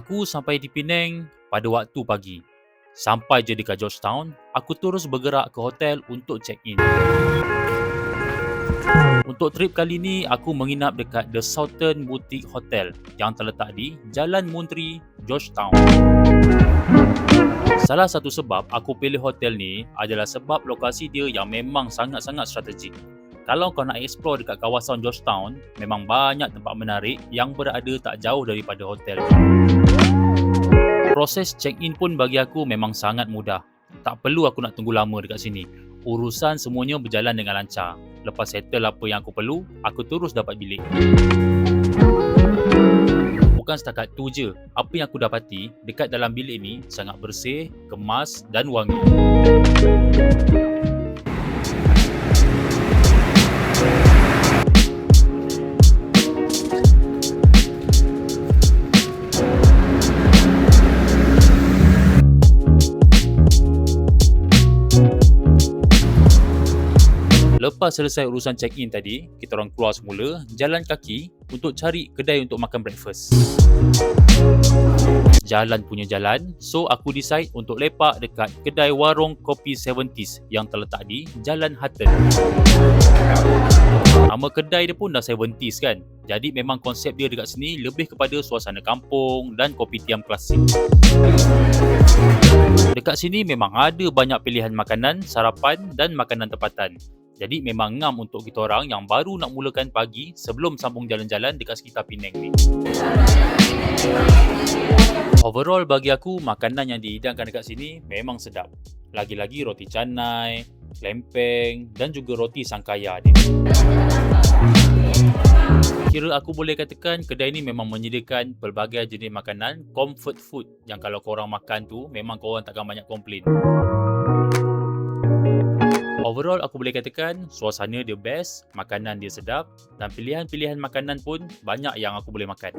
Aku sampai di Penang pada waktu pagi. Sampai je dekat Georgetown, aku terus bergerak ke hotel untuk check-in. Untuk trip kali ni, aku menginap dekat The Southern Boutique Hotel yang terletak di Jalan Muntri, Georgetown. Salah satu sebab aku pilih hotel ni adalah sebab lokasi dia yang memang sangat-sangat strategik. Kalau kau nak explore dekat kawasan Georgetown, memang banyak tempat menarik yang berada tak jauh daripada hotel. Proses check-in pun bagi aku memang sangat mudah. Tak perlu aku nak tunggu lama dekat sini. Urusan semuanya berjalan dengan lancar. Lepas settle apa yang aku perlu, aku terus dapat bilik. Bukan setakat tu je, apa yang aku dapati dekat dalam bilik ni sangat bersih, kemas dan wangi. Lepas selesai urusan check-in tadi, kita orang keluar semula, jalan kaki untuk cari kedai untuk makan breakfast. Jalan punya jalan, so aku decide untuk lepak dekat kedai warung kopi 70s yang terletak di Jalan Hutton. Nama kedai dia pun dah 70s kan, jadi memang konsep dia dekat sini lebih kepada suasana kampung dan kopi tiam klasik. Dekat sini memang ada banyak pilihan makanan, sarapan dan makanan tempatan. Jadi memang ngam untuk kita orang yang baru nak mulakan pagi sebelum sambung jalan-jalan dekat sekitar Penang ni. Overall bagi aku, makanan yang dihidangkan dekat sini memang sedap. Lagi-lagi roti canai, lempeng dan juga roti sangkaya dia. Kira aku boleh katakan kedai ni memang menyediakan pelbagai jenis makanan comfort food yang kalau korang makan tu memang korang takkan banyak komplain. Overall aku boleh katakan suasana dia best, makanan dia sedap dan pilihan-pilihan makanan pun banyak yang aku boleh makan.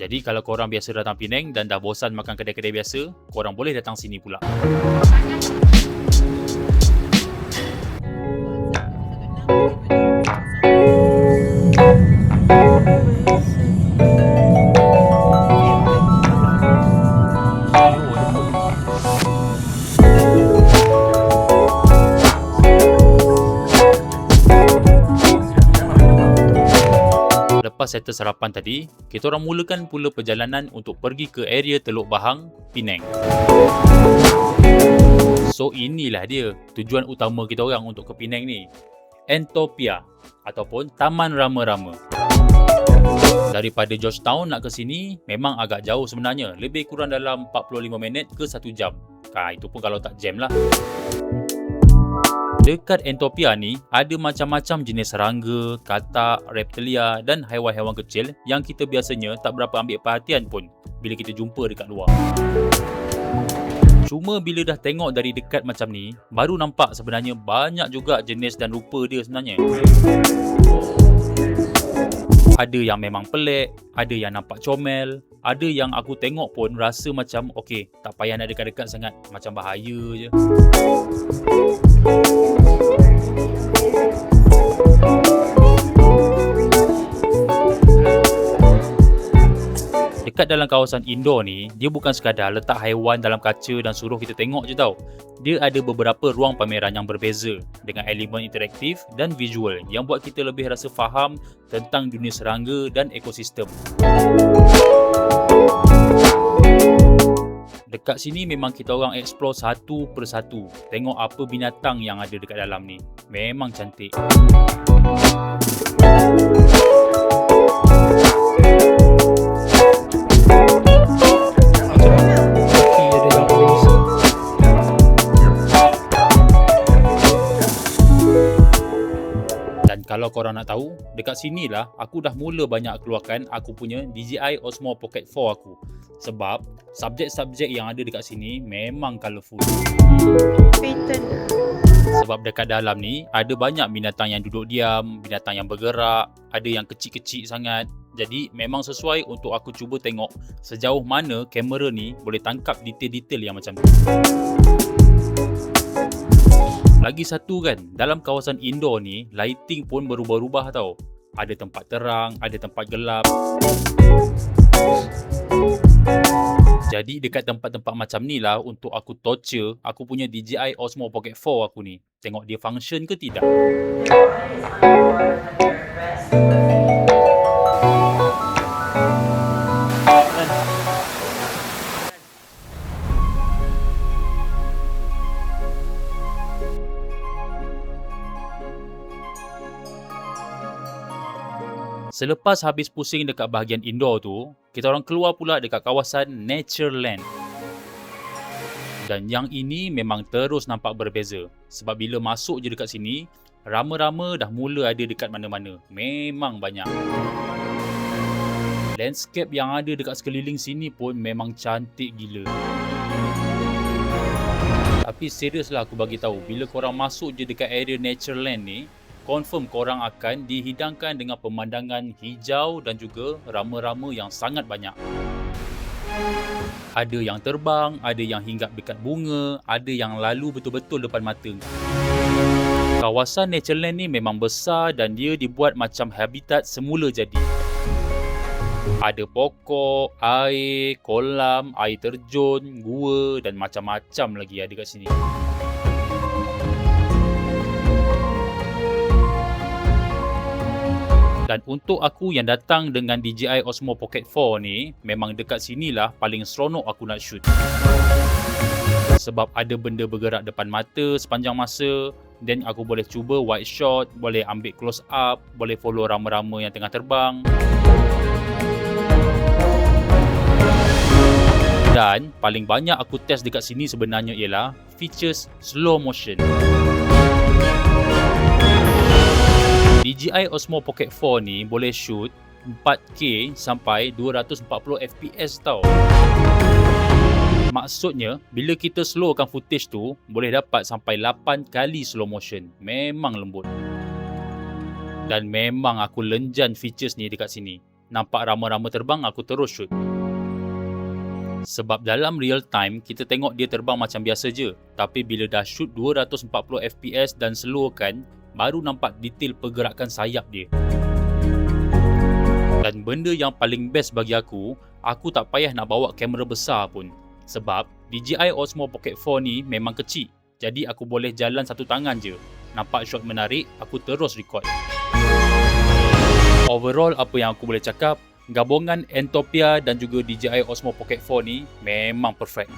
Jadi kalau korang biasa datang Penang dan dah bosan makan kedai-kedai biasa, korang boleh datang sini pula. Lepas settle sarapan tadi, kita orang mulakan pula perjalanan untuk pergi ke area Teluk Bahang, Penang. So inilah dia tujuan utama kita orang untuk ke Penang ni, Entopia ataupun Taman Rama-Rama. Daripada Georgetown nak ke sini memang agak jauh sebenarnya, lebih kurang dalam 45 minit ke 1 jam. Itu pun kalau tak jam lah. Dekat Entopia ni, ada macam-macam jenis serangga, katak, reptilia dan haiwan-haiwan kecil yang kita biasanya tak berapa ambil perhatian pun bila kita jumpa dekat luar. Cuma bila dah tengok dari dekat macam ni, baru nampak sebenarnya banyak juga jenis dan rupa dia sebenarnya. Ada yang memang pelik, ada yang nampak comel, ada yang aku tengok pun rasa macam okey, tak payah nak dekat-dekat sangat, macam bahaya je. Dekat dalam kawasan indoor ni, dia bukan sekadar letak haiwan dalam kaca dan suruh kita tengok je tau. Dia ada beberapa ruang pameran yang berbeza dengan elemen interaktif dan visual yang buat kita lebih rasa faham tentang dunia serangga dan ekosistem. Dekat sini memang kita orang explore satu persatu, tengok apa binatang yang ada dekat dalam ni. Memang cantik. Kalau korang nak tahu, dekat sinilah aku dah mula banyak keluarkan aku punya DJI Osmo Pocket 4 aku. Sebab subjek-subjek yang ada dekat sini memang colourful. Sebab dekat dalam ni ada banyak binatang yang duduk diam, binatang yang bergerak, ada yang kecil-kecil sangat. Jadi memang sesuai untuk aku cuba tengok sejauh mana kamera ni boleh tangkap detail-detail yang macam tu. Lagi satu kan, dalam kawasan indoor ni, lighting pun berubah-ubah tau. Ada tempat terang, ada tempat gelap. Jadi dekat tempat-tempat macam ni lah untuk aku torture aku punya DJI Osmo Pocket 4 aku ni. Tengok dia function ke tidak. Selepas habis pusing dekat bahagian indoor tu, kita orang keluar pula dekat kawasan Natureland. Dan yang ini memang terus nampak berbeza. Sebab bila masuk je dekat sini, rama-rama dah mula ada dekat mana-mana. Memang banyak. Landscape yang ada dekat sekeliling sini pun memang cantik gila. Tapi serius lah aku bagi tahu, bila korang masuk je dekat area Natureland ni, confirm korang akan dihidangkan dengan pemandangan hijau dan juga rama-rama yang sangat banyak. Ada yang terbang, ada yang hinggap dekat bunga, ada yang lalu betul-betul depan mata. Kawasan Natureland ni memang besar dan dia dibuat macam habitat semula jadi. Ada pokok, air, kolam, air terjun, gua dan macam-macam lagi ada kat sini. Dan untuk aku yang datang dengan DJI Osmo Pocket 4 ni, memang dekat sinilah paling seronok aku nak shoot. Sebab ada benda bergerak depan mata sepanjang masa, then aku boleh cuba wide shot, boleh ambil close up, boleh follow rama-rama yang tengah terbang. Dan paling banyak aku test dekat sini sebenarnya ialah features slow motion. DJI Osmo Pocket 4 ni boleh shoot 4K sampai 240 fps tau. Maksudnya, bila kita slowkan footage tu, boleh dapat sampai 8 kali slow motion. Memang lembut. Dan memang aku lenjan features ni dekat sini. Nampak rama-rama terbang, aku terus shoot. Sebab dalam real time, kita tengok dia terbang macam biasa je. Tapi bila dah shoot 240 fps dan slowkan, baru nampak detail pergerakan sayap dia. Dan benda yang paling best bagi aku tak payah nak bawa kamera besar pun. Sebab DJI Osmo Pocket 4 ni memang kecil. Jadi aku boleh jalan satu tangan je. Nampak shot menarik, aku terus record. Overall apa yang aku boleh cakap, gabungan Entopia dan juga DJI Osmo Pocket 4 ni memang perfect.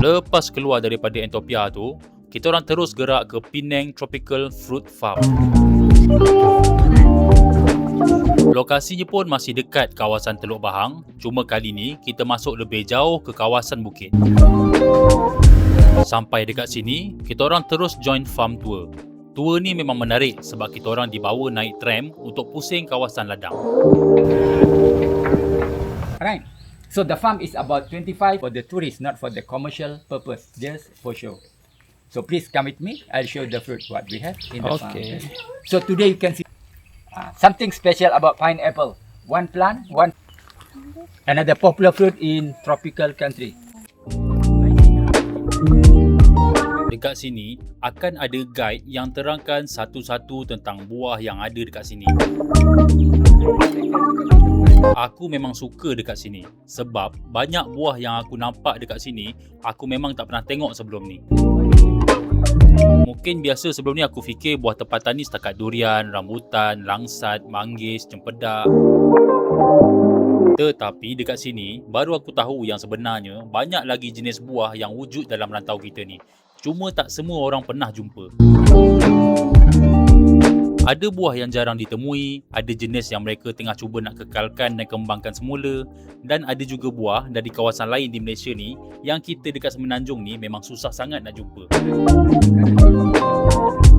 Lepas keluar daripada Entopia tu, kita orang terus gerak ke Penang Tropical Fruit Farm. Lokasinya pun masih dekat kawasan Teluk Bahang, cuma kali ni kita masuk lebih jauh ke kawasan bukit. Sampai dekat sini, kita orang terus join farm tour. Tour ni memang menarik sebab kita orang dibawa naik tram untuk pusing kawasan ladang. Right. So the farm is about 25 for the tourists, not for the commercial purpose, just for show. So please come with me. I'll show the fruit what we have in the farm. So today you can see something special about pineapple. One plant, another popular fruit in tropical country. Dekat sini akan ada guide yang terangkan satu-satu tentang buah yang ada dekat sini. Aku memang suka dekat sini sebab banyak buah yang aku nampak dekat sini aku memang tak pernah tengok sebelum ni. Mungkin biasa sebelum ni aku fikir buah tempatan ni setakat durian, rambutan, langsat, manggis, cempedak. Tetapi dekat sini baru aku tahu yang sebenarnya banyak lagi jenis buah yang wujud dalam rantau kita ni. Cuma tak semua orang pernah jumpa. Ada buah yang jarang ditemui, ada jenis yang mereka tengah cuba nak kekalkan dan kembangkan semula, dan ada juga buah dari kawasan lain di Malaysia ni yang kita dekat Semenanjung ni memang susah sangat nak jumpa.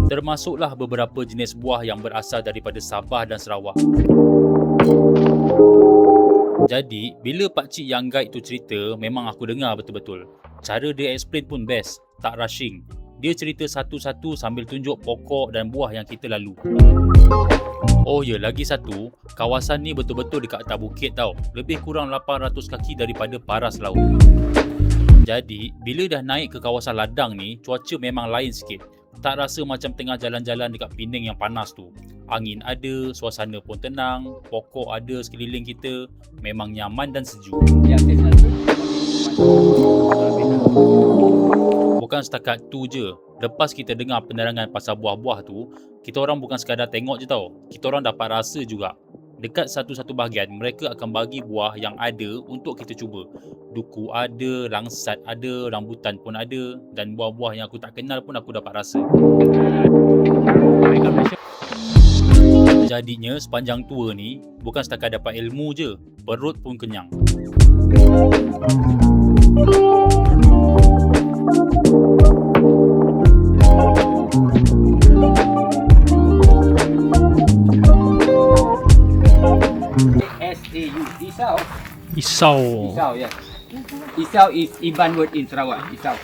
Termasuklah beberapa jenis buah yang berasal daripada Sabah dan Sarawak. Jadi, bila pakcik yang guide tu cerita, memang aku dengar betul-betul. Cara dia explain pun best, tak rushing. Dia cerita satu-satu sambil tunjuk pokok dan buah yang kita lalu. Oh ya, lagi satu, kawasan ni betul-betul dekat atas bukit tau. Lebih kurang 800 kaki daripada paras laut. Jadi, bila dah naik ke kawasan ladang ni, cuaca memang lain sikit. Tak rasa macam tengah jalan-jalan dekat Penang yang panas tu. Angin ada, suasana pun tenang, pokok ada sekeliling kita, memang nyaman dan sejuk. Yang seasonal fruit. Bukan setakat tu je. Lepas kita dengar penerangan pasal buah-buah tu, kita orang bukan sekadar tengok je tau. Kita orang dapat rasa juga. Dekat satu-satu bahagian, mereka akan bagi buah yang ada untuk kita cuba. Duku ada, langsat ada, rambutan pun ada, dan buah-buah yang aku tak kenal pun aku dapat rasa. Jadinya sepanjang tour ni, bukan setakat dapat ilmu je, perut pun kenyang. SAU, Isau. Isau. Isau, yes. Isau is Iban word in Sarawak. Isau.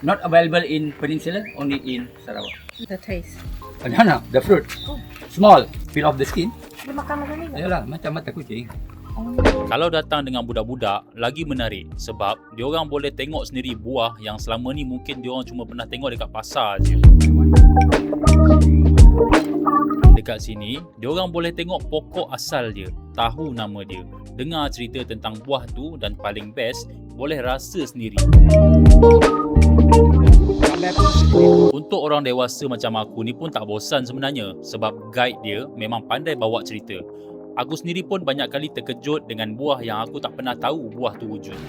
Not available in Peninsula, only in Sarawak. The taste. No, the fruit. Small, peel off the skin. Dia makan macam ni ke? Ayolah, macam mata kucing. Kalau datang dengan budak-budak, lagi menarik sebab diorang boleh tengok sendiri buah yang selama ni mungkin diorang cuma pernah tengok dekat pasar je. Dekat sini, diorang boleh tengok pokok asal dia, tahu nama dia, dengar cerita tentang buah tu dan paling best, boleh rasa sendiri. Untuk orang dewasa macam aku ni pun tak bosan sebenarnya sebab guide dia memang pandai bawa cerita. Aku sendiri pun banyak kali terkejut dengan buah yang aku tak pernah tahu buah tu wujud.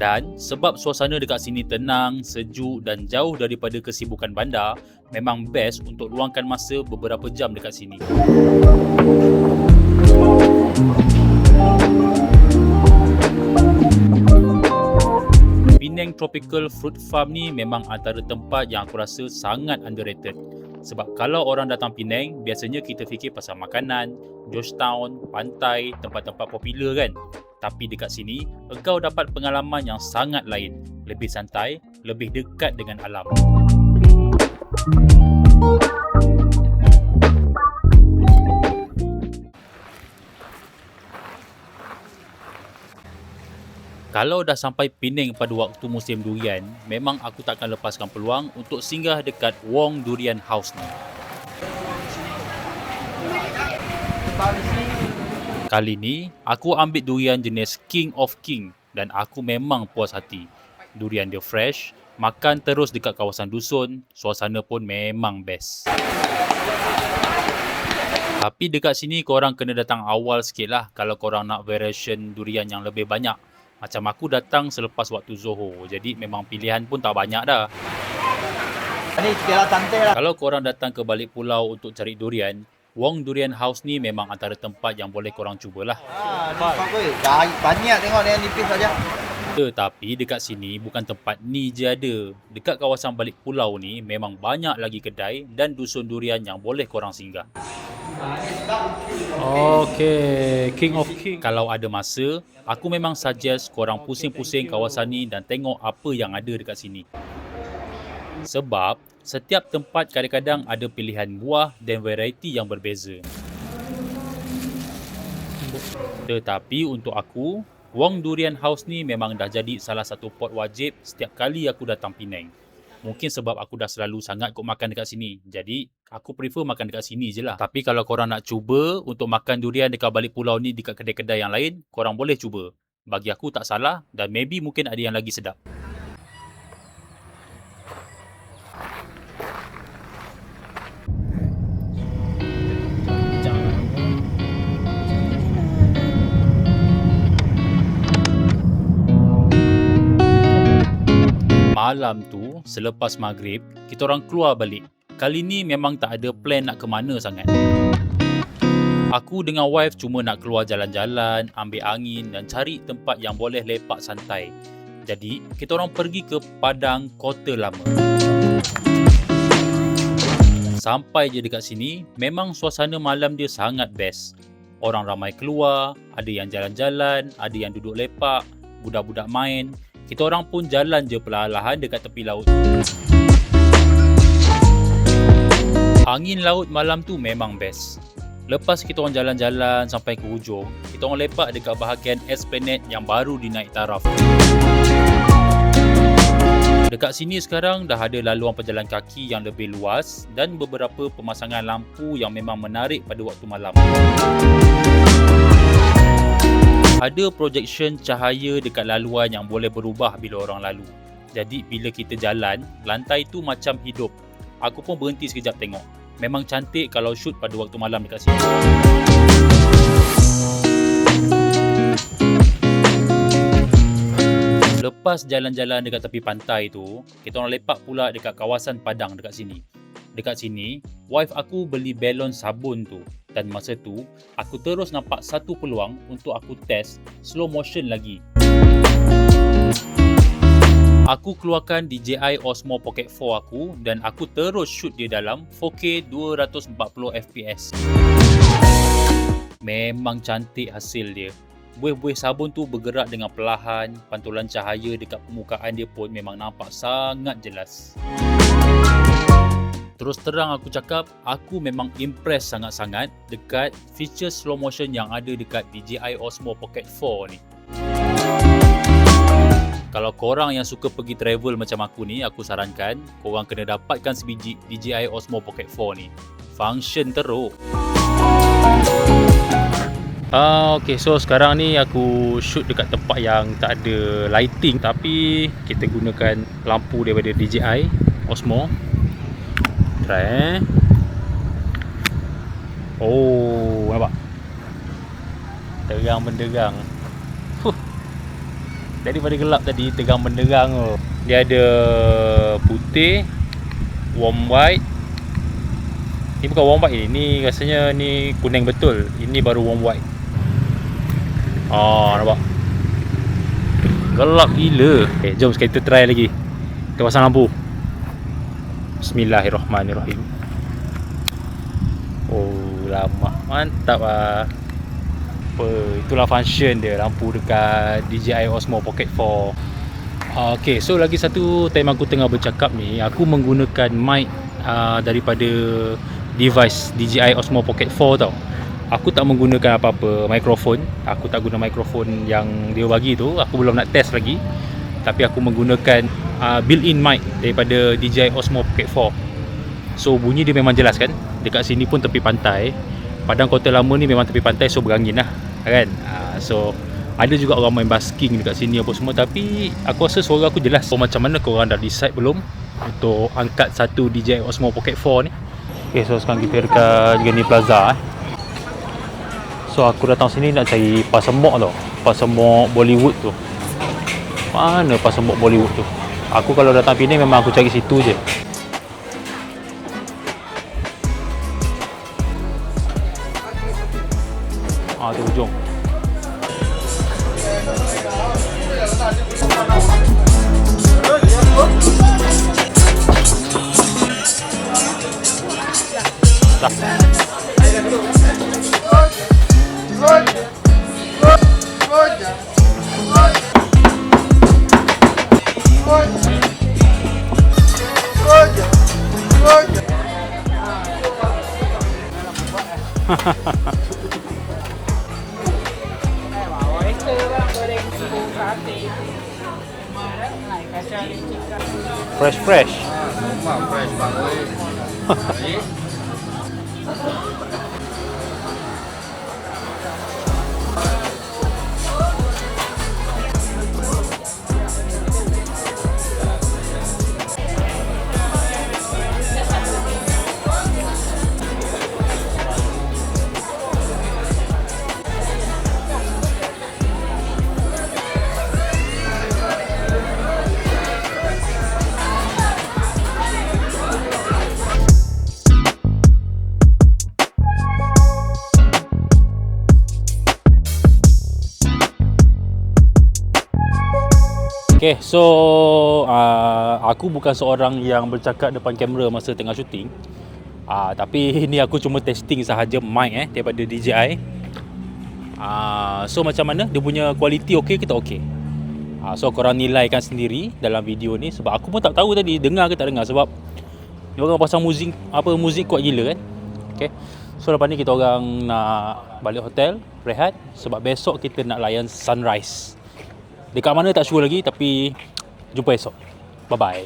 Dan sebab suasana dekat sini tenang, sejuk dan jauh daripada kesibukan bandar, memang best untuk luangkan masa beberapa jam dekat sini. Penang Tropical Fruit Farm ni memang antara tempat yang aku rasa sangat underrated. Sebab kalau orang datang Penang, biasanya kita fikir pasal makanan, Georgetown, pantai, tempat-tempat popular kan. Tapi dekat sini, engkau dapat pengalaman yang sangat lain. Lebih santai, lebih dekat dengan alam. Kalau dah sampai Penang pada waktu musim durian, memang aku takkan lepaskan peluang untuk singgah dekat Wong Durian House ni. Kali ni, aku ambil durian jenis King of King dan aku memang puas hati. Durian dia fresh, makan terus dekat kawasan dusun, suasana pun memang best. Tapi dekat sini korang kena datang awal sikit lah kalau korang nak variation durian yang lebih banyak. Macam aku datang selepas waktu Zohor, jadi memang pilihan pun tak banyak dah. Ni sekiranya santai lah. Kalau korang datang ke balik pulau untuk cari durian, Wong Durian House ni memang antara tempat yang boleh korang cubalah. Dah banyak tengok dia nipis saja. Tetapi dekat sini bukan tempat ni je ada. Dekat kawasan balik pulau ni memang banyak lagi kedai dan dusun durian yang boleh korang singgah. Okay, King of King. Kalau ada masa, aku memang suggest korang pusing-pusing kawasan ni dan tengok apa yang ada dekat sini. Sebab setiap tempat kadang-kadang ada pilihan buah dan variety yang berbeza. Tetapi untuk aku, Wong Durian House ni memang dah jadi salah satu pot wajib setiap kali aku datang Penang. Mungkin sebab aku dah selalu sangat kok makan dekat sini. Jadi, aku prefer makan dekat sini je lah. Tapi kalau korang nak cuba untuk makan durian dekat balik pulau ni dekat kedai-kedai yang lain, korang boleh cuba. Bagi aku tak salah dan maybe mungkin ada yang lagi sedap. Malam tu, selepas maghrib, kita orang keluar balik. Kali ni memang tak ada plan nak ke mana sangat. Aku dengan wife cuma nak keluar jalan-jalan, ambil angin dan cari tempat yang boleh lepak santai. Jadi, kita orang pergi ke Padang Kota Lama. Sampai je dekat sini, memang suasana malam dia sangat best. Orang ramai keluar, ada yang jalan-jalan, ada yang duduk lepak, budak-budak main. Kita orang pun jalan je perlahan-lahan dekat tepi laut. Angin laut malam tu memang best. Lepas kita orang jalan-jalan sampai ke hujung, kita orang lepak dekat bahagian Esplanade yang baru dinaik taraf. Dekat sini sekarang dah ada laluan pejalan kaki yang lebih luas dan beberapa pemasangan lampu yang memang menarik pada waktu malam. Ada projection cahaya dekat laluan yang boleh berubah bila orang lalu. Jadi bila kita jalan, lantai tu macam hidup. Aku pun berhenti sekejap tengok. Memang cantik kalau shoot pada waktu malam dekat sini. Lepas jalan-jalan dekat tepi pantai tu, kita orang lepak pula dekat kawasan padang dekat sini. Dekat sini, wife aku beli balon sabun tu. Dan masa tu, aku terus nampak satu peluang untuk aku test slow motion lagi. Aku keluarkan DJI Osmo Pocket 4 aku dan aku terus shoot dia dalam 4K 240fps. Memang cantik hasil dia. Buih-buih sabun tu bergerak dengan perlahan, pantulan cahaya dekat permukaan dia pun memang nampak sangat jelas. Terus terang aku cakap, aku memang impress sangat-sangat dekat feature slow motion yang ada dekat DJI Osmo Pocket 4 ni. Kalau korang yang suka pergi travel macam aku ni, aku sarankan korang kena dapatkan sebiji DJI Osmo Pocket 4 ni. Function teruk. Okay, so sekarang ni aku shoot dekat tempat yang tak ada lighting, tapi kita gunakan lampu daripada DJI Osmo. Try Oh, nampak? Terang benderang. Daripada gelap tadi, terang benderang tu. Dia ada putih, warm white. Ni bukan warm white ni rasanya ni kuning betul. Ini baru warm white. Nampak? Gelap gila. Okay, jom kita try lagi. Kita pasang lampu. Bismillahirrahmanirrahim. Oh, lama. Mantap lah. Itulah function dia, lampu dekat DJI Osmo Pocket 4. Okay, so lagi satu time aku tengah bercakap ni, aku menggunakan mic daripada device DJI Osmo Pocket 4 tau. Aku tak menggunakan apa-apa mikrofon. Aku tak guna mikrofon yang dia bagi tu. Aku belum nak test lagi. Tapi aku menggunakan built-in mic daripada DJI Osmo Pocket 4. So bunyi dia memang jelas kan. Dekat sini pun tepi pantai. Padang Kota Lama ni memang tepi pantai, so berangin lah kan. So ada juga orang main basking dekat sini apa semua. Tapi aku rasa suara aku jelas. So macam mana korang dah decide belum untuk angkat satu DJI Osmo Pocket 4 ni? Okay, so sekarang kita dekat Geni Plaza So aku datang sini nak cari pasembok tau. Pasembok Bollywood tu. Mana pasembok Bollywood tu? Aku kalau datang Penang memang aku cari situ je. Tu hujung. Fresh. Fresh bang. Okay, so aku bukan seorang yang bercakap depan kamera masa tengah syuting. Tapi ni aku cuma testing sahaja mic daripada DJI. So macam mana dia punya kualiti okey ke tak okey? So korang nilaikan sendiri dalam video ni, sebab aku pun tak tahu tadi dengar ke tak dengar, sebab dia orang pasang muzik kuat gila kan. Okay. So So lepas ni kita orang nak balik hotel, rehat sebab besok kita nak layan sunrise. Dekat mana tak sure lagi, tapi jumpa esok. Bye-bye.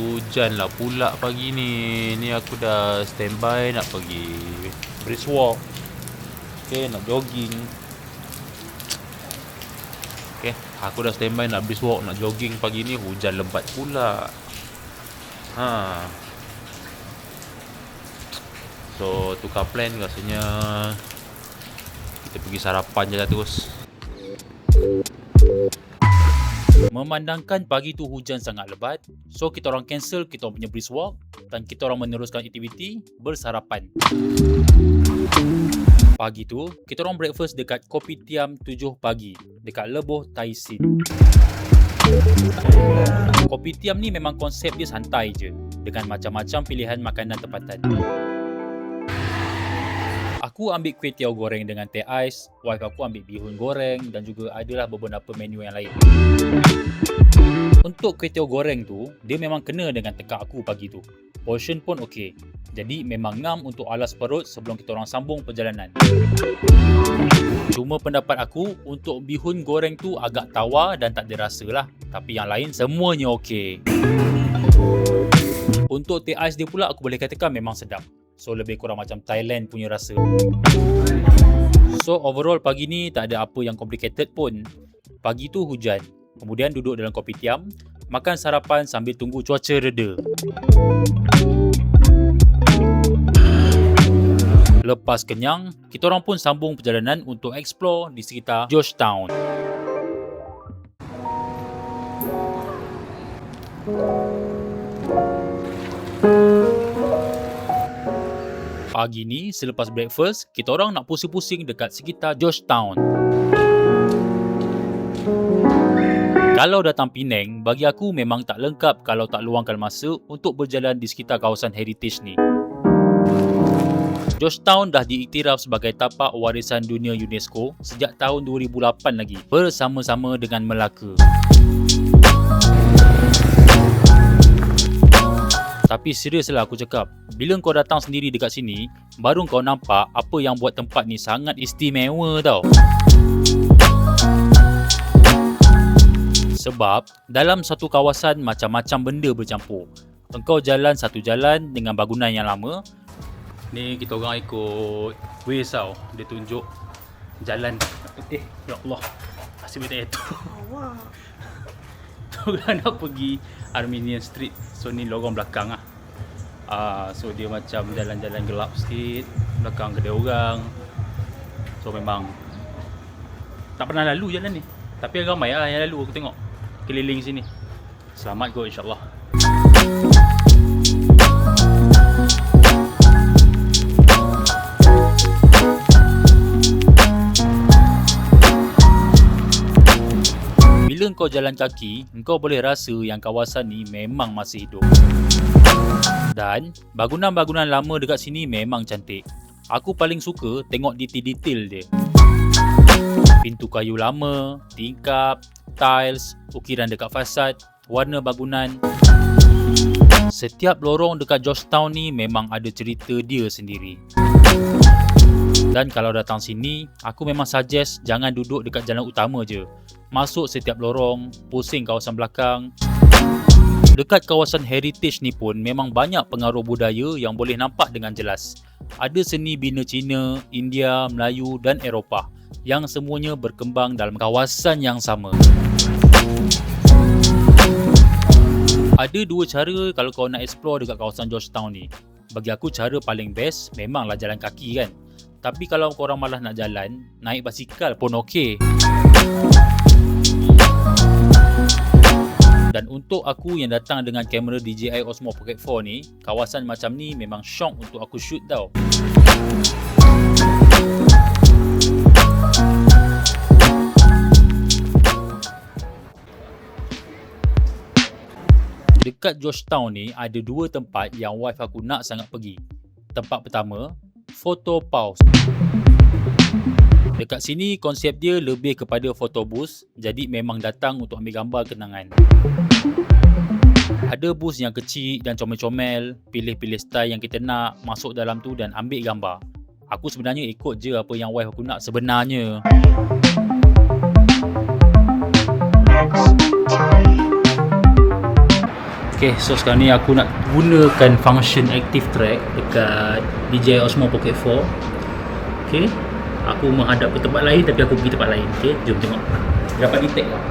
Hujan lah pula pagi ni. Ni aku dah standby nak pergi brisk walk. Okay, nak jogging. Okay, aku dah standby nak brisk walk, nak jogging pagi ni. Hujan lebat pula. So tukar plan, rasanya kita pergi sarapan je lah terus. Memandangkan pagi tu hujan sangat lebat, so kita orang cancel kita orang punya brisk walk dan kita orang meneruskan aktiviti bersarapan. Pagi tu, kita orang breakfast dekat Kopitiam 7 pagi dekat Leboh Tai Sin. Kopitiam ni memang konsep dia santai je dengan macam-macam pilihan makanan tempatan. Aku ambil kuih tiaw goreng dengan teh ais, wife aku ambil bihun goreng dan juga adalah beberapa menu yang lain. Untuk kuih tiaw goreng tu, dia memang kena dengan tekak aku pagi tu. Portion pun okey. Jadi memang ngam untuk alas perut sebelum kita orang sambung perjalanan. Cuma pendapat aku, untuk bihun goreng tu agak tawar dan tak ada rasa lah. Tapi yang lain semuanya okey. Untuk teh ais dia pula aku boleh katakan memang sedap. So lebih kurang macam Thailand punya rasa. So overall pagi ni tak ada apa yang complicated pun. Pagi tu hujan, kemudian duduk dalam kopitiam, makan sarapan sambil tunggu cuaca reda. Lepas kenyang, kita orang pun sambung perjalanan untuk explore di sekitar Georgetown. Pagi ni, selepas breakfast, kita orang nak pusing-pusing dekat sekitar Georgetown. Kalau datang Penang, bagi aku memang tak lengkap kalau tak luangkan masa untuk berjalan di sekitar kawasan heritage ni. Georgetown dah diiktiraf sebagai tapak warisan dunia UNESCO sejak tahun 2008 lagi, bersama-sama dengan Melaka. Tapi serius lah aku cakap, bila kau datang sendiri dekat sini, baru kau nampak apa yang buat tempat ni sangat istimewa tau. Sebab dalam satu kawasan macam-macam benda bercampur. Engkau jalan satu jalan dengan bangunan yang lama. Ni kita orang ikut Waze tau. Dia tunjuk jalan. Ya Allah, asyik minta itu. Tu kan nak pergi Armenian Street. So ni lorong belakang lah. So dia macam jalan-jalan gelap sikit. Belakang kedai orang. So memang tak pernah lalu jalan ni. Tapi ramai lah yang lalu aku tengok keliling sini. Selamat kot insyaAllah. Bila kau jalan kaki, kau boleh rasa yang kawasan ni memang masih hidup. Dan bangunan-bangunan lama dekat sini memang cantik. Aku paling suka tengok detail-detail dia. Pintu kayu lama, tingkap, tiles, ukiran dekat fasad, warna bangunan. Setiap lorong dekat Georgetown ni memang ada cerita dia sendiri. Dan kalau datang sini, aku memang suggest jangan duduk dekat jalan utama je. Masuk setiap lorong, pusing kawasan belakang. Dekat kawasan heritage ni pun memang banyak pengaruh budaya yang boleh nampak dengan jelas. Ada seni bina Cina, India, Melayu dan Eropah yang semuanya berkembang dalam kawasan yang sama. Ada dua cara kalau kau nak explore dekat kawasan Georgetown ni. Bagi aku cara paling best memanglah jalan kaki kan. Tapi kalau korang malas nak jalan, naik basikal pun okey. Dan untuk aku yang datang dengan kamera DJI Osmo Pocket 4 ni, kawasan macam ni memang syok untuk aku shoot tau. Dekat Georgetown ni ada dua tempat yang wife aku nak sangat pergi. Tempat pertama, Photo Pause. Dekat sini konsep dia lebih kepada photo booth, jadi memang datang untuk ambil gambar kenangan. Ada booth yang kecil dan comel-comel, pilih-pilih style yang kita nak, masuk dalam tu dan ambil gambar. Aku sebenarnya ikut je apa yang wife aku nak sebenarnya. Okay, so sekarang ni aku nak gunakan function active track dekat DJI Osmo Pocket 4. Okay, aku menghadap ke tempat lain tapi aku pergi tempat lain. Okay, jom tengok. Dapat detect tak?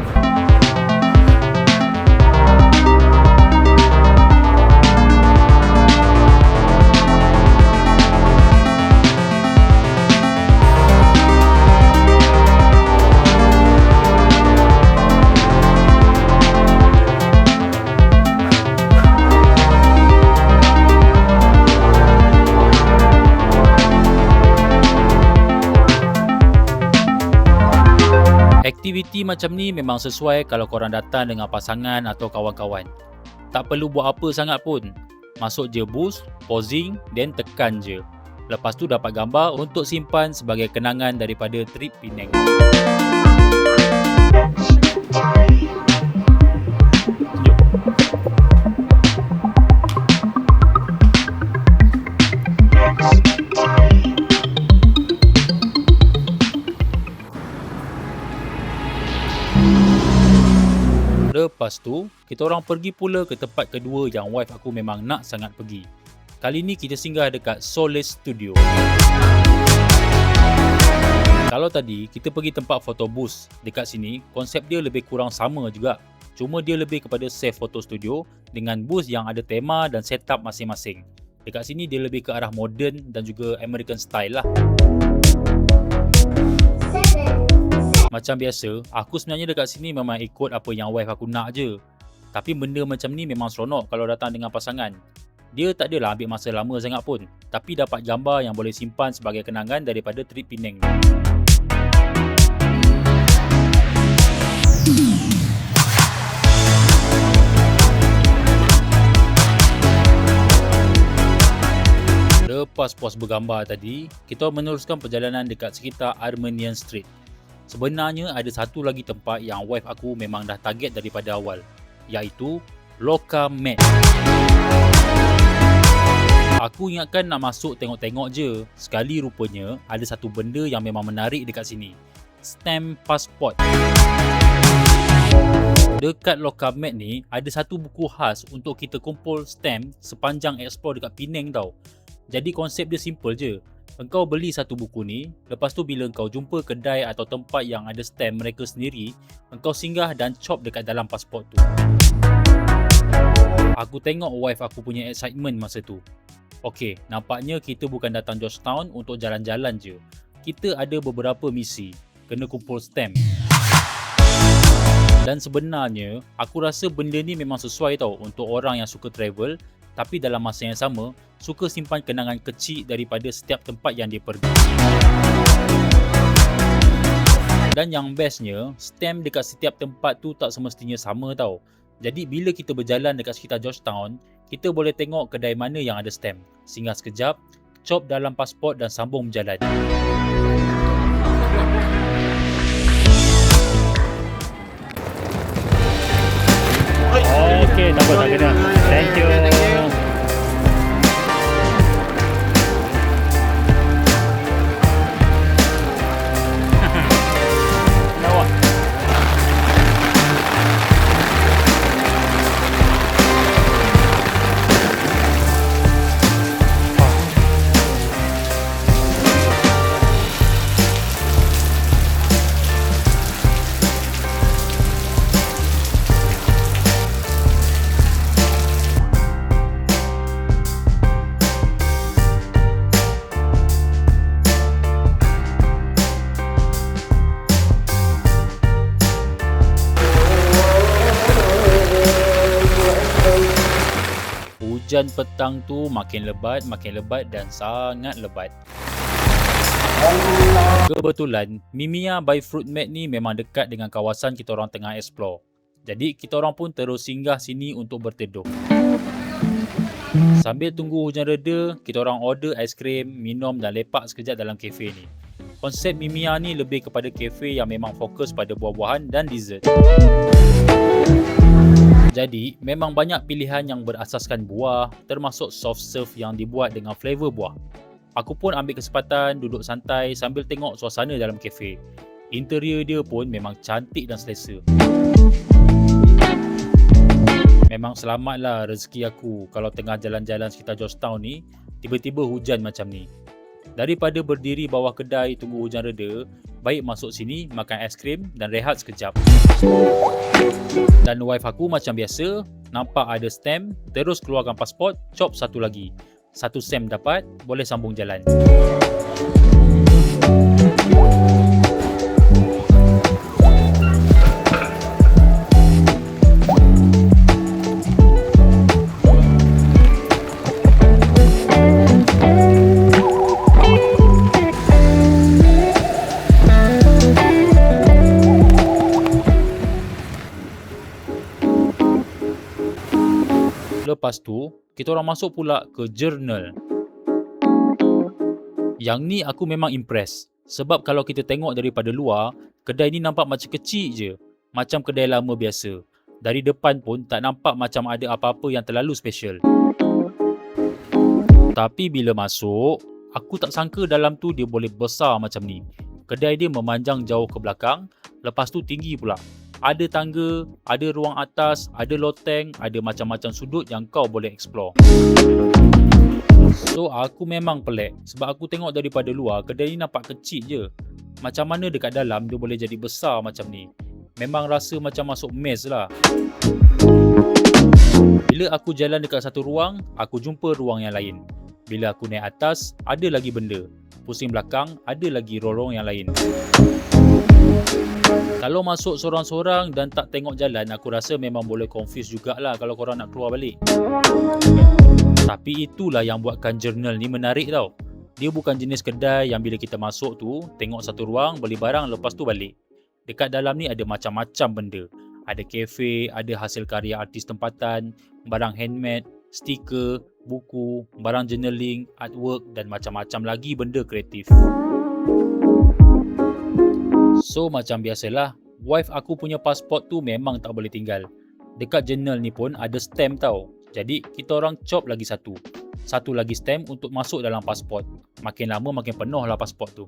Aktiviti macam ni memang sesuai kalau korang datang dengan pasangan atau kawan-kawan. Tak perlu buat apa sangat pun. Masuk je booth, posing, then tekan je. Lepas tu dapat gambar untuk simpan sebagai kenangan daripada trip Penang. Lepas tu, kita orang pergi pula ke tempat kedua yang wife aku memang nak sangat pergi. Kali ni kita singgah dekat Solace Studio. Kalau tadi kita pergi tempat photo booth, dekat sini konsep dia lebih kurang sama juga. Cuma dia lebih kepada safe photo studio dengan booth yang ada tema dan setup masing-masing. Dekat sini dia lebih ke arah modern dan juga American style lah. Macam biasa, aku sebenarnya dekat sini memang ikut apa yang wife aku nak je. Tapi benda macam ni memang seronok kalau datang dengan pasangan. Dia tak adalah ambil masa lama sangat pun, tapi dapat gambar yang boleh simpan sebagai kenangan daripada trip Penang ni. Lepas puas bergambar tadi, kita meneruskan perjalanan dekat sekitar Armenian Street. Sebenarnya ada satu lagi tempat yang wife aku memang dah target daripada awal, iaitu Loka Mat. Aku ingatkan nak masuk tengok-tengok je. Sekali rupanya ada satu benda yang memang menarik dekat sini. Stamp passport. Dekat Loka Mat ni ada satu buku khas untuk kita kumpul stamp sepanjang explore dekat Penang tau. Jadi konsep dia simple je. Engkau beli satu buku ni, lepas tu bila engkau jumpa kedai atau tempat yang ada stamp mereka sendiri, engkau singgah dan chop dekat dalam pasport tu. Aku tengok wife aku punya excitement masa tu. Okey, nampaknya kita bukan datang Georgetown untuk jalan-jalan je. Kita ada beberapa misi, kena kumpul stamp. Dan sebenarnya, aku rasa benda ni memang sesuai tau untuk orang yang suka travel, tapi dalam masa yang sama, suka simpan kenangan kecil daripada setiap tempat yang dia pergi. Dan yang bestnya, stamp dekat setiap tempat tu tak semestinya sama tau. Jadi bila kita berjalan dekat sekitar Georgetown, kita boleh tengok kedai mana yang ada stamp. Singgah sekejap, chop dalam pasport dan sambung berjalan. Okay, tak apa, tak kena. Thank you. Hujan petang tu makin lebat dan sangat lebat. Kebetulan, Mimiya by Fruit Mat ni memang dekat dengan kawasan kita orang tengah explore. Jadi, kita orang pun terus singgah sini untuk berteduh. Sambil tunggu hujan reda, kita orang order aiskrim, minum dan lepak sekejap dalam kafe ni. Konsep Mimiya ni lebih kepada kafe yang memang fokus pada buah-buahan dan dessert. Jadi, memang banyak pilihan yang berasaskan buah, termasuk soft serve yang dibuat dengan flavor buah. Aku pun ambil kesempatan duduk santai sambil tengok suasana dalam kafe. Interior dia pun memang cantik dan selesa. Memang selamatlah rezeki aku kalau tengah jalan-jalan sekitar Georgetown ni, tiba-tiba hujan macam ni. Daripada berdiri bawah kedai tunggu hujan reda, baik masuk sini makan aiskrim dan rehat sekejap. Dan wife aku macam biasa, nampak ada stamp, terus keluarkan pasport, chop satu lagi. Satu stamp dapat, boleh sambung jalan. Lepas tu, kita orang masuk pula ke Journal. Yang ni aku memang impress. Sebab kalau kita tengok daripada luar, kedai ni nampak macam kecil je. Macam kedai lama biasa. Dari depan pun tak nampak macam ada apa-apa yang terlalu special. Tapi bila masuk, aku tak sangka dalam tu dia boleh besar macam ni. Kedai dia memanjang jauh ke belakang, lepas tu tinggi pula. Ada tangga, ada ruang atas, ada loteng, ada macam-macam sudut yang kau boleh explore. So, aku memang pelik sebab aku tengok daripada luar, kedai ni nampak kecil je. Macam mana dekat dalam dia boleh jadi besar macam ni? Memang rasa macam masuk maze lah. Bila aku jalan dekat satu ruang, aku jumpa ruang yang lain. Bila aku naik atas, ada lagi benda. Pusing belakang, ada lagi lorong yang lain. Kalau masuk sorang-sorang dan tak tengok jalan, aku rasa memang boleh confuse jugalah kalau korang nak keluar balik. Tapi itulah yang buatkan Journal ni menarik tau. Dia bukan jenis kedai yang bila kita masuk tu, tengok satu ruang, beli barang, lepas tu balik. Dekat dalam ni ada macam-macam benda. Ada kafe, ada hasil karya artis tempatan, barang handmade, stiker, buku, barang journaling, artwork dan macam-macam lagi benda kreatif. So macam biasalah, wife aku punya pasport tu memang tak boleh tinggal. Dekat Journal ni pun ada stamp tau. Jadi kita orang chop lagi satu. Satu lagi stamp untuk masuk dalam pasport. Makin lama makin penuh lah pasport tu.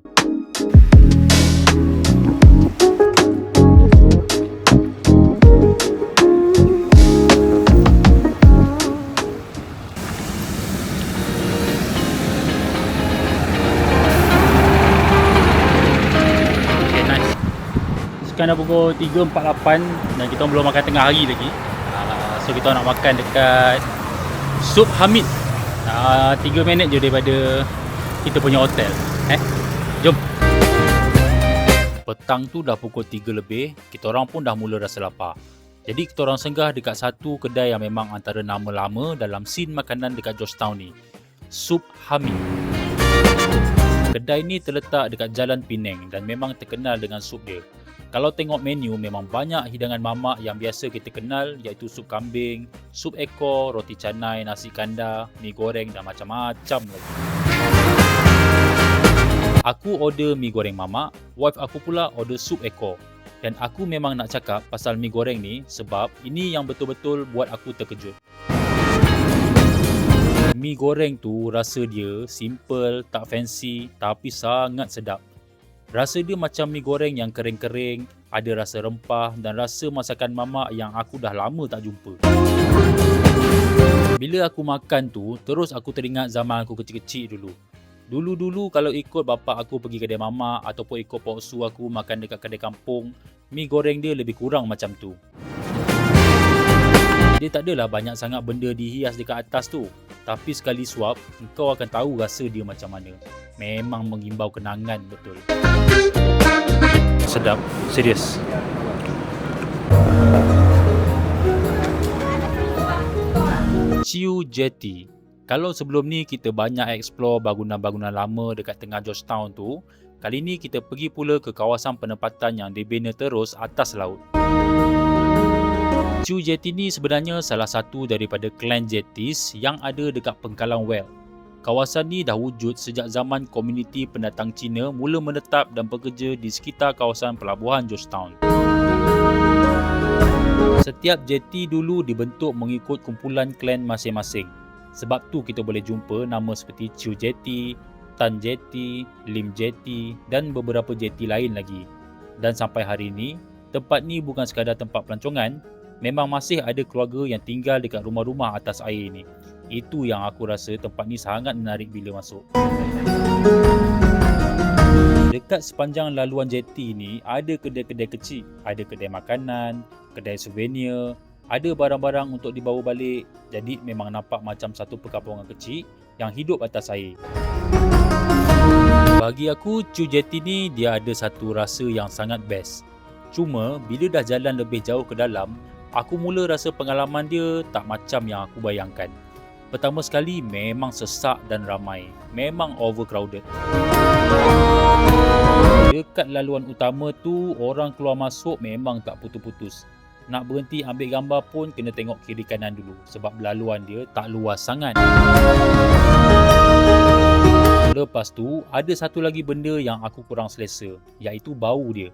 Sekarang dah pukul 3.48 dan kita belum makan tengah hari lagi. So kita nak makan dekat Sup Hamid. 3 minit je daripada kita punya hotel. Jom. Petang tu dah pukul 3 lebih, kita orang pun dah mula rasa lapar. Jadi kita orang singgah dekat satu kedai yang memang antara nama lama dalam scene makanan dekat Georgetown ni. Sup Hamid. Kedai ni terletak dekat Jalan Penang dan memang terkenal dengan sup dia. Kalau tengok menu, memang banyak hidangan mamak yang biasa kita kenal, iaitu sup kambing, sup ekor, roti canai, nasi kandar, mi goreng dan macam-macam lagi. Aku order mi goreng mamak, wife aku pula order sup ekor. Dan aku memang nak cakap pasal mi goreng ni sebab ini yang betul-betul buat aku terkejut. Mi goreng tu rasa dia simple, tak fancy tapi sangat sedap. Rasa dia macam mi goreng yang kering-kering, ada rasa rempah dan rasa masakan mamak yang aku dah lama tak jumpa. Bila aku makan tu, terus aku teringat zaman aku kecil-kecil dulu. Dulu-dulu kalau ikut bapa aku pergi kedai mamak ataupun ikut pak su aku makan dekat kedai kampung, mi goreng dia lebih kurang macam tu. Dia tak adalah banyak sangat benda dihias dekat atas tu. Tapi sekali suap, engkau akan tahu rasa dia macam mana. Memang mengimbau kenangan betul. Sedap, serius. Chiu Jetty. Kalau sebelum ni kita banyak explore bangunan-bangunan lama dekat tengah Georgetown tu, kali ni kita pergi pula ke kawasan penempatan yang dibina terus atas laut. Chiu Jetty ni sebenarnya salah satu daripada clan jetties yang ada dekat Pengkalang Well. Kawasan ni dah wujud sejak zaman komuniti pendatang Cina mula menetap dan bekerja di sekitar kawasan pelabuhan Georgetown. Setiap jeti dulu dibentuk mengikut kumpulan klan masing-masing. Sebab tu kita boleh jumpa nama seperti Chiu Jetty, Tan Jetty, Lim Jetty dan beberapa jeti lain lagi. Dan sampai hari ini, tempat ni bukan sekadar tempat pelancongan, memang masih ada keluarga yang tinggal dekat rumah-rumah atas air ni. Itu yang aku rasa tempat ni sangat menarik bila masuk. Dekat sepanjang laluan jeti ni ada kedai-kedai kecil, ada kedai makanan, kedai souvenir, ada barang-barang untuk dibawa balik. Jadi memang nampak macam satu perkampungan kecil yang hidup atas air. Bagi aku, Chiu Jetty ni dia ada satu rasa yang sangat best. Cuma bila dah jalan lebih jauh ke dalam, aku mula rasa pengalaman dia tak macam yang aku bayangkan. Pertama sekali memang sesak dan ramai, memang overcrowded. Dekat laluan utama tu, orang keluar masuk memang tak putus-putus. Nak berhenti ambil gambar pun kena tengok kiri kanan dulu sebab laluan dia tak luas sangat. Lepas tu, ada satu lagi benda yang aku kurang selesa, iaitu bau dia.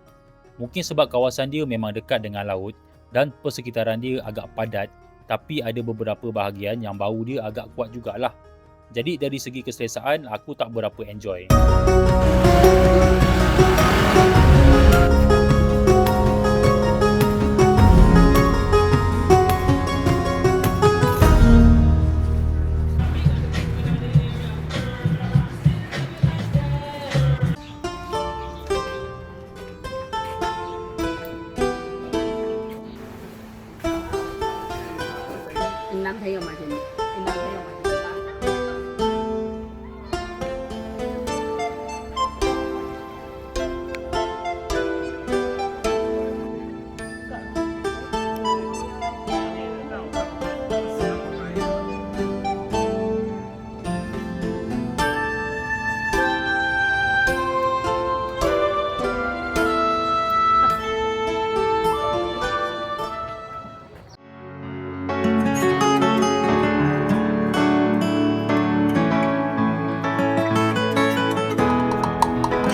Mungkin sebab kawasan dia memang dekat dengan laut dan persekitaran dia agak padat, tapi ada beberapa bahagian yang bau dia agak kuat jugalah. Jadi dari segi keselesaan, aku tak berapa enjoy.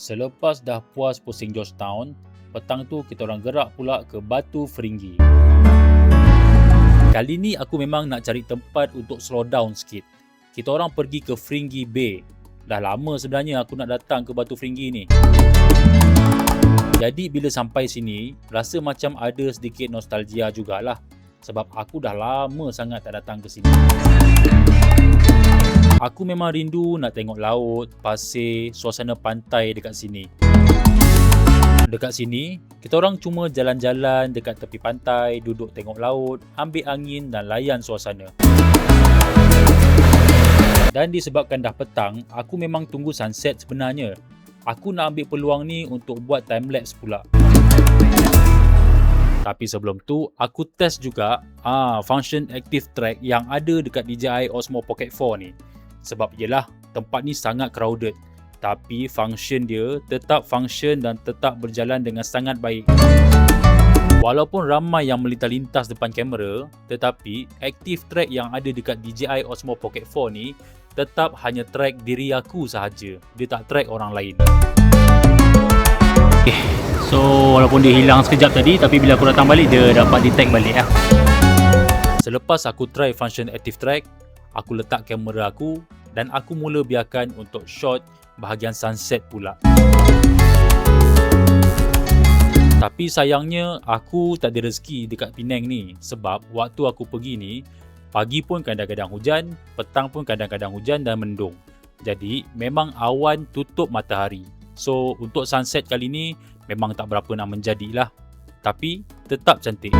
Selepas dah puas pusing Georgetown, petang tu kita orang gerak pula ke Batu Feringgi. Kali ni aku memang nak cari tempat untuk slow down sikit. Kita orang pergi ke Feringgi Bay. Dah lama sebenarnya aku nak datang ke Batu Feringgi ni. Jadi bila sampai sini, rasa macam ada sedikit nostalgia jugalah. Sebab aku dah lama sangat tak datang ke sini. Aku memang rindu nak tengok laut, pasir, suasana pantai dekat sini. Dekat sini, kita orang cuma jalan-jalan dekat tepi pantai, duduk tengok laut, ambil angin dan layan suasana. Dan disebabkan dah petang, aku memang tunggu sunset sebenarnya. Aku nak ambil peluang ni untuk buat time-lapse pula. Tapi sebelum tu, aku test juga function active track yang ada dekat DJI Osmo Pocket 4 ni. Sebab yelah, tempat ni sangat crowded. Tapi function dia tetap function dan tetap berjalan dengan sangat baik. Walaupun ramai yang melintas-lintas depan kamera, tetapi active track yang ada dekat DJI Osmo Pocket 4 ni tetap hanya track diri aku sahaja. Dia tak track orang lain. Okay. So walaupun dia hilang sekejap tadi, tapi bila aku datang balik dia dapat detect balik lah. Selepas aku try function active track, aku letak kamera aku dan aku mula biarkan untuk shot bahagian sunset pula. Tapi sayangnya aku tak ada rezeki dekat Penang ni sebab waktu aku pergi ni, pagi pun kadang-kadang hujan, petang pun kadang-kadang hujan dan mendung. Jadi memang awan tutup matahari. So untuk sunset kali ni memang tak berapa nak menjadilah. Tapi tetap cantik.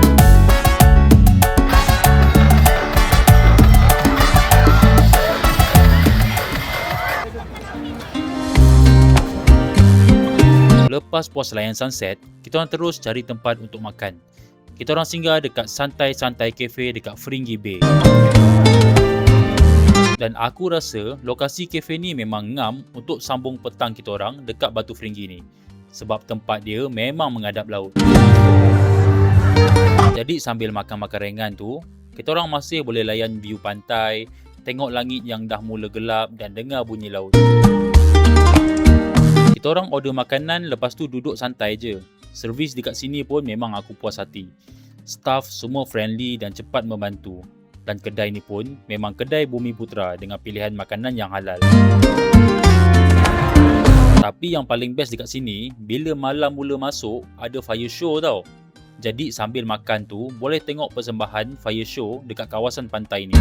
Lepas puas layan sunset, kita orang terus cari tempat untuk makan. Kita orang singgah dekat santai-santai cafe dekat Feringgi Bay. Dan aku rasa lokasi kafe ni memang ngam untuk sambung petang kita orang dekat Batu Feringgi ni. Sebab tempat dia memang menghadap laut. Jadi sambil makan-makan ringan tu, kita orang masih boleh layan view pantai, tengok langit yang dah mula gelap dan dengar bunyi laut. Kita orang order makanan lepas tu duduk santai je. Servis dekat sini pun memang aku puas hati. Staff semua friendly dan cepat membantu. Dan kedai ni pun memang kedai Bumi Putra dengan pilihan makanan yang halal. Tapi yang paling best dekat sini, bila malam mula masuk, ada fire show tau. Jadi sambil makan tu, boleh tengok persembahan fire show dekat kawasan pantai ni.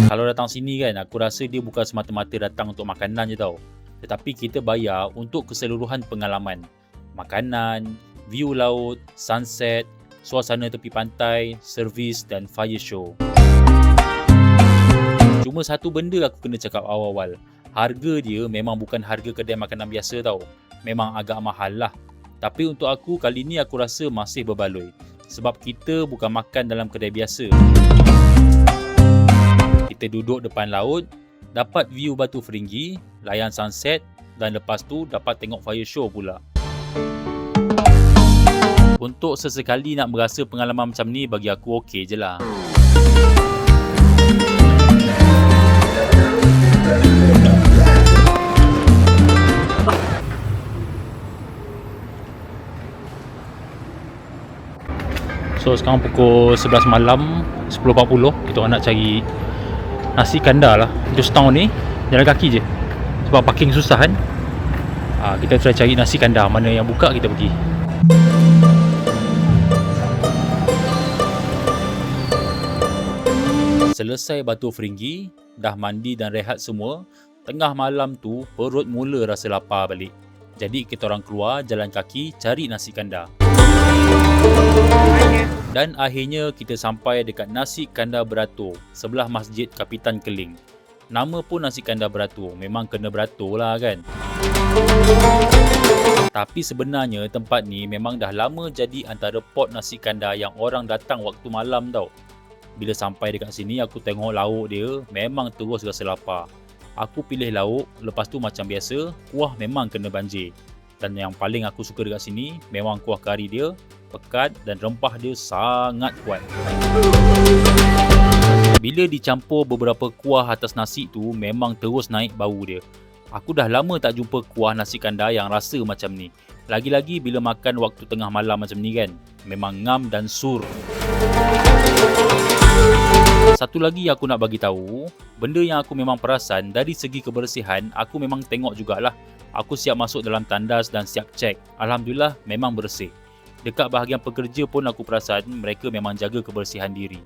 Kalau datang sini kan, aku rasa dia bukan semata-mata datang untuk makanan je tau. Tetapi kita bayar untuk keseluruhan pengalaman. Makanan, view laut, sunset, suasana tepi pantai, servis dan fire show. Cuma satu benda aku kena cakap awal-awal. Harga dia memang bukan harga kedai makanan biasa tau. Memang agak mahal lah. Tapi untuk aku, kali ni aku rasa masih berbaloi. Sebab kita bukan makan dalam kedai biasa. Kita duduk depan laut, dapat view Batu Feringgi, layan sunset dan lepas tu dapat tengok fire show pula. Untuk sesekali nak berasa pengalaman macam ni, bagi aku okey je lah. So sekarang pukul 11 malam, 10.40. Kita orang nak cari nasi kandar lah. Georgetown ni jalan kaki je. Sebab parking susah kan. Kita try cari nasi kandar. Mana yang buka kita pergi. Selesai Batu Feringgi, dah mandi dan rehat semua. Tengah malam tu perut mula rasa lapar balik. Jadi kita orang keluar jalan kaki cari nasi kandar. Dan akhirnya kita sampai dekat Nasi Kandar Beratur sebelah Masjid Kapitan Keling. Nama pun Nasi Kandar Beratur, memang kena beratur lah kan. Tapi sebenarnya tempat ni memang dah lama jadi antara pot nasi kandar yang orang datang waktu malam tau. Bila sampai dekat sini aku tengok lauk dia, memang terus rasa lapar. Aku pilih lauk, lepas tu macam biasa, kuah memang kena banjir. Dan yang paling aku suka dekat sini, memang kuah kari dia, pekat dan rempah dia sangat kuat. Bila dicampur beberapa kuah atas nasi tu, memang terus naik bau dia. Aku dah lama tak jumpa kuah nasi kandar yang rasa macam ni. Lagi-lagi bila makan waktu tengah malam macam ni kan, memang ngam dan sur. Satu lagi aku nak bagi tahu, benda yang aku memang perasan dari segi kebersihan, aku memang tengok jugalah. Aku siap masuk dalam tandas dan siap cek. Alhamdulillah memang bersih. Dekat bahagian pekerja pun aku perasan mereka memang jaga kebersihan diri.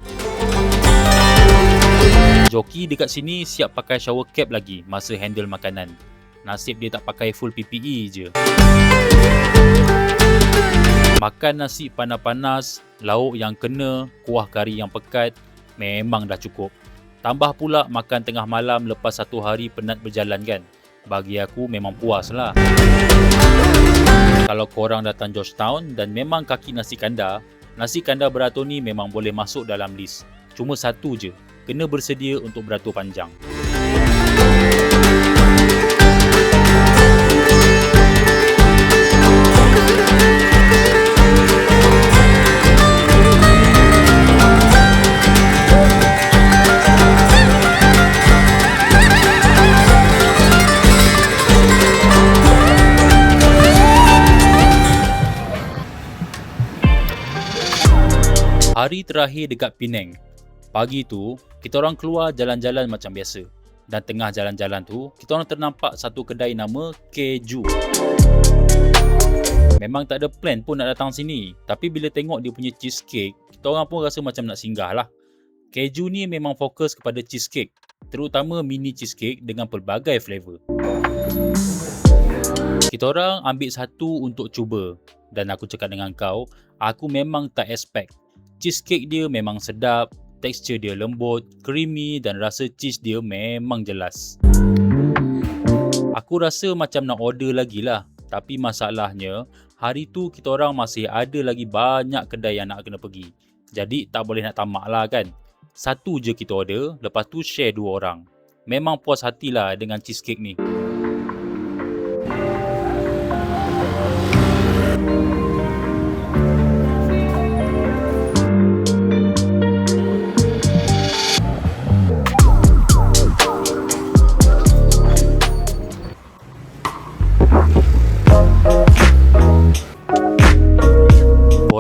Joki dekat sini siap pakai shower cap lagi masa handle makanan. Nasib dia tak pakai full PPE je. Makan nasi panas-panas, lauk yang kena, kuah kari yang pekat, memang dah cukup. Tambah pula makan tengah malam lepas satu hari penat berjalan kan. Bagi aku memang puas lah. Kalau korang datang Georgetown dan memang kaki Nasi Kandar Beratur ni memang boleh masuk dalam list. Cuma satu je, kena bersedia untuk beratur panjang. Hari terakhir dekat Penang. Pagi tu, kita orang keluar jalan-jalan macam biasa. Dan tengah jalan-jalan tu, kita orang ternampak satu kedai nama Keju. Memang tak ada plan pun nak datang sini. Tapi bila tengok dia punya cheesecake, kita orang pun rasa macam nak singgah lah. Keju ni memang fokus kepada cheesecake. Terutama mini cheesecake dengan pelbagai flavour. Kita orang ambil satu untuk cuba. Dan aku cakap dengan kau, aku memang tak expect. Cheesecake dia memang sedap, tekstur dia lembut, creamy dan rasa cheese dia memang jelas. Aku rasa macam nak order lagi lah. Tapi masalahnya, hari tu kita orang masih ada lagi banyak kedai yang nak kena pergi. Jadi tak boleh nak tamak lah kan. Satu je kita order, lepas tu share 2 orang. Memang puas hatilah dengan cheesecake ni.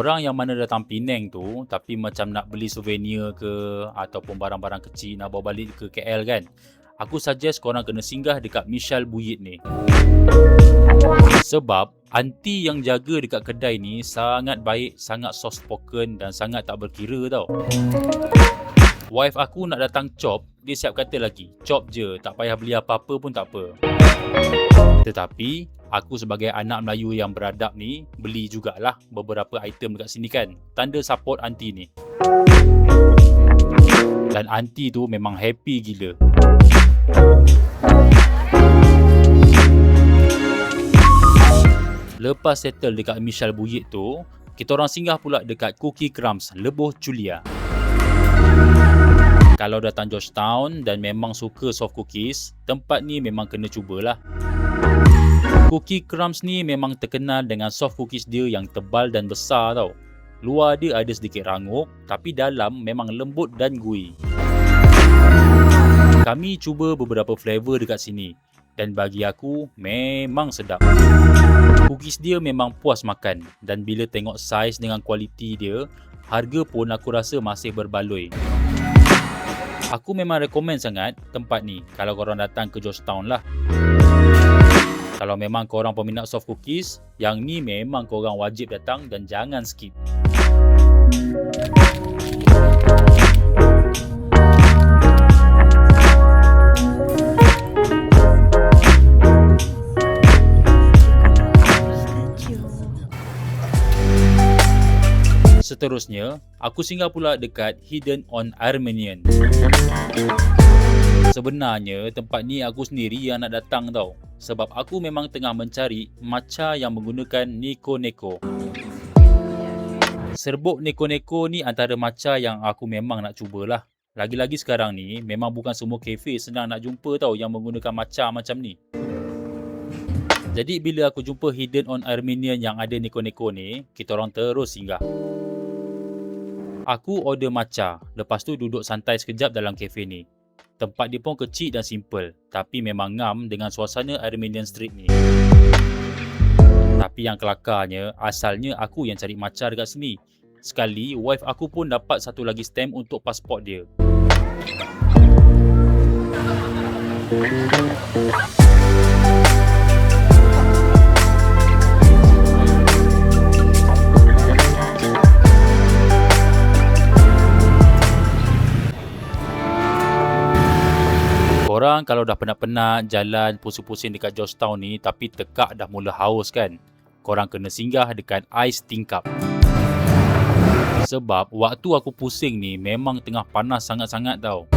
Korang yang mana datang Penang tu tapi macam nak beli souvenir ke ataupun barang-barang kecil nak bawa balik ke KL kan, aku suggest korang kena singgah dekat Michelle Buyit ni. Sebab aunty yang jaga dekat kedai ni sangat baik, sangat soft spoken dan sangat tak berkira tau. Wife aku nak datang chop, dia siap kata lagi, chop je, tak payah beli apa-apa pun tak apa. Tetapi aku sebagai anak Melayu yang beradab ni, beli jugalah beberapa item dekat sini kan, tanda support aunty ni. Dan aunty tu memang happy gila. Lepas settle dekat Michelle Buyit tu, kita orang singgah pula dekat Cookie Crumbs Lebuh Chulia. Kalau datang Georgetown dan memang suka soft cookies, tempat ni memang kena cubalah. Cookie Crumbs ni memang terkenal dengan soft cookies dia yang tebal dan besar tau. Luar dia ada sedikit rangup, tapi dalam memang lembut dan gooey. Kami cuba beberapa flavor dekat sini dan bagi aku memang sedap. Cookies dia memang puas makan dan bila tengok saiz dengan kualiti dia, harga pun aku rasa masih berbaloi. Aku memang rekomen sangat tempat ni kalau korang datang ke Georgetown lah. Kalau memang korang peminat soft cookies, yang ni memang korang wajib datang dan jangan skip. Seterusnya, aku singgah pula dekat Hidden on Armenian. Sebenarnya tempat ni aku sendiri yang nak datang tau. Sebab aku memang tengah mencari matcha yang menggunakan neko-neko. Serbuk neko-neko ni antara matcha yang aku memang nak cubalah. Lagi-lagi sekarang ni memang bukan semua kafe senang nak jumpa tau yang menggunakan matcha macam ni. Jadi bila aku jumpa Hidden on Armenian yang ada neko-neko ni, kita orang terus singgah. Aku order matcha, lepas tu duduk santai sekejap dalam kafe ni. Tempat dia pun kecil dan simple, tapi memang ngam dengan suasana Armenian Street ni. Tapi yang kelakarnya, asalnya aku yang cari matcha dekat sini. Sekali, wife aku pun dapat satu lagi stamp untuk pasport dia. Korang kalau dah penat-penat jalan pusing-pusing dekat Georgetown ni tapi tekak dah mula haus kan, korang kena singgah dekat Ice Tingkap. Sebab waktu aku pusing ni memang tengah panas sangat-sangat tau.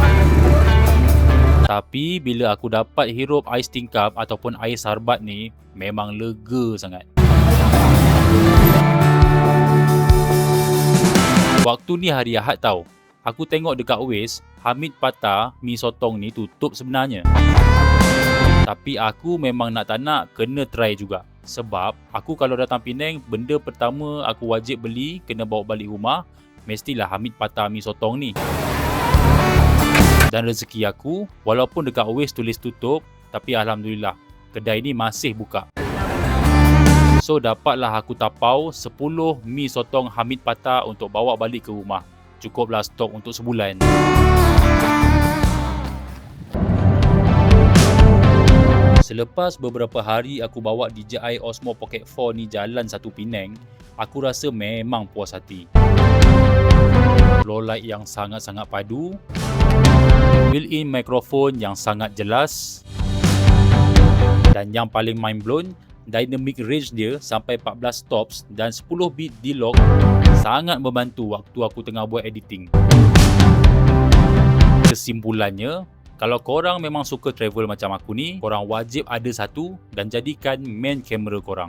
Tapi bila aku dapat hirup Ice Tingkap ataupun air sarbat ni, memang lega sangat. Waktu ni hari Ahad tau. Aku tengok dekat Waze, Hamid Pata mi sotong ni tutup sebenarnya. Tapi aku memang nak tak nak kena try juga. Sebab aku kalau datang Penang, benda pertama aku wajib beli, kena bawa balik rumah, mestilah Hamid Pata mi sotong ni. Dan rezeki aku, walaupun dekat Waze tulis tutup, tapi Alhamdulillah, kedai ni masih buka. So dapatlah aku tapau 10 mi sotong Hamid Pata untuk bawa balik ke rumah. Cukuplah stok untuk sebulan. Selepas beberapa hari aku bawa DJI Osmo Pocket 4 ni jalan satu Penang, aku rasa memang puas hati. Low light yang sangat-sangat padu, built-in mikrofon yang sangat jelas, dan yang paling mind blown, dynamic range dia sampai 14 stops dan 10 bit D-Lock sangat membantu waktu aku tengah buat editing. Kesimpulannya, kalau korang memang suka travel macam aku ni, korang wajib ada satu dan jadikan main kamera korang.